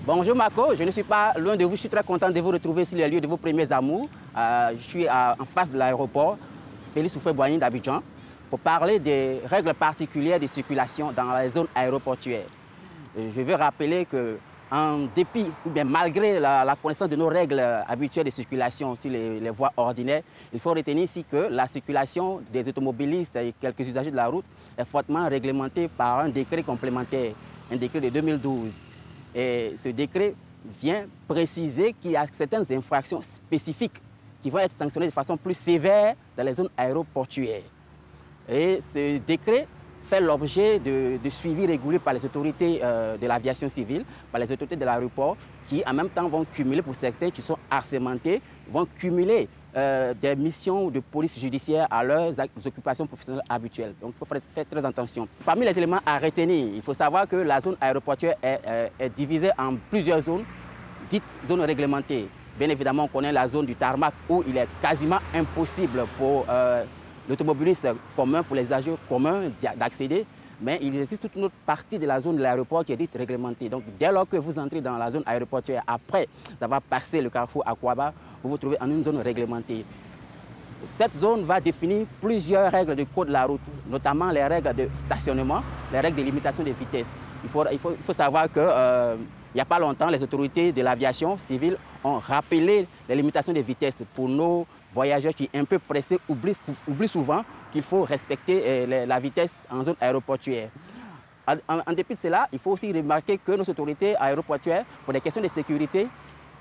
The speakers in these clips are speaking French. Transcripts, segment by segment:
Bonjour Marco, je ne suis pas loin de vous, je suis très content de vous retrouver sur les lieux de vos premiers amours. Je suis en face de l'aéroport Félix Houphouët-Boigny d'Abidjan pour parler des règles particulières de circulation dans la zone aéroportuaire. Je veux rappeler qu'en dépit, ou bien malgré la connaissance de nos règles habituelles de circulation sur les voies ordinaires, il faut retenir ici que la circulation des automobilistes et quelques usagers de la route est fortement réglementée par un décret complémentaire, un décret de 2012. Et ce décret vient préciser qu'il y a certaines infractions spécifiques qui vont être sanctionnées de façon plus sévère dans les zones aéroportuaires. Et ce décret fait l'objet de suivi régulier par les autorités de l'aviation civile, par les autorités de l'aéroport, qui en même temps vont cumuler, pour certains qui sont assermentés, vont cumuler des missions de police judiciaire à leurs occupations professionnelles habituelles. Donc il faut faire très attention. Parmi les éléments à retenir, il faut savoir que la zone aéroportuaire est divisée en plusieurs zones, dites zones réglementées. Bien évidemment, on connaît la zone du tarmac où il est quasiment impossible pour l'automobiliste commun, pour les usagers communs d'accéder. Mais il existe toute une autre partie de la zone de l'aéroport qui est dite réglementée. Donc, dès lors que vous entrez dans la zone aéroportuaire, après avoir passé le carrefour Aquaba, vous vous trouvez en une zone réglementée. Cette zone va définir plusieurs règles du code de la route, notamment les règles de stationnement, les règles de limitation de vitesse. Il faut savoir qu'il n'y a pas longtemps, les autorités de l'aviation civile ont rappelé les limitations de vitesse pour nos voyageurs qui, un peu pressés, oublient souvent qu'il faut respecter la vitesse en zone aéroportuaire. En dépit de cela, il faut aussi remarquer que nos autorités aéroportuaires, pour des questions de sécurité,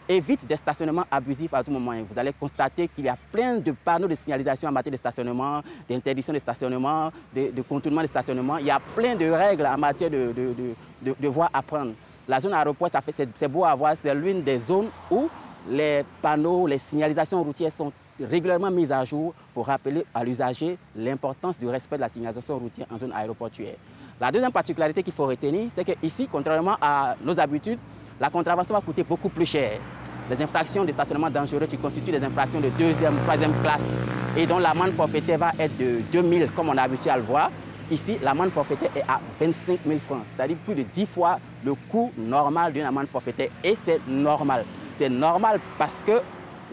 évitent des stationnements abusifs à tout moment. Vous allez constater qu'il y a plein de panneaux de signalisation en matière de stationnement, d'interdiction de stationnement, de contournement de stationnement. Il y a plein de règles en matière de voies à prendre. La zone aéroport, c'est beau à voir, c'est l'une des zones où les panneaux, les signalisations routières sont régulièrement mises à jour pour rappeler à l'usager l'importance du respect de la signalisation routière en zone aéroportuaire. La deuxième particularité qu'il faut retenir, c'est qu'ici, contrairement à nos habitudes, la contravention va coûter beaucoup plus cher. Les infractions de stationnement dangereux qui constituent des infractions de deuxième, troisième classe et dont l'amende forfaitaire va être de 2 000, comme on a l'habitude à le voir. Ici, l'amende forfaitaire est à 25 000 francs, c'est-à-dire plus de 10 fois le coût normal d'une amende forfaitaire. Et c'est normal. C'est normal parce que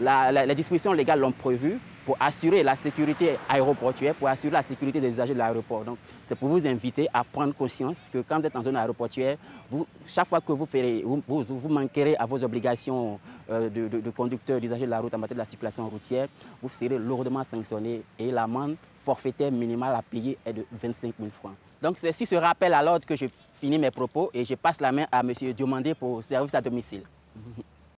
les dispositions légales l'ont prévu pour assurer la sécurité aéroportuaire, pour assurer la sécurité des usagers de l'aéroport. Donc, c'est pour vous inviter à prendre conscience que quand vous êtes en zone aéroportuaire, chaque fois que vous manquerez à vos obligations de conducteur, d'usager de la route en matière de la circulation routière, vous serez lourdement sanctionné et l'amende forfaitaire minimale à payer est de 25 000 francs. Donc, c'est sur ce rappel à l'ordre que je finis mes propos et je passe la main à M. Diomandé pour service à domicile.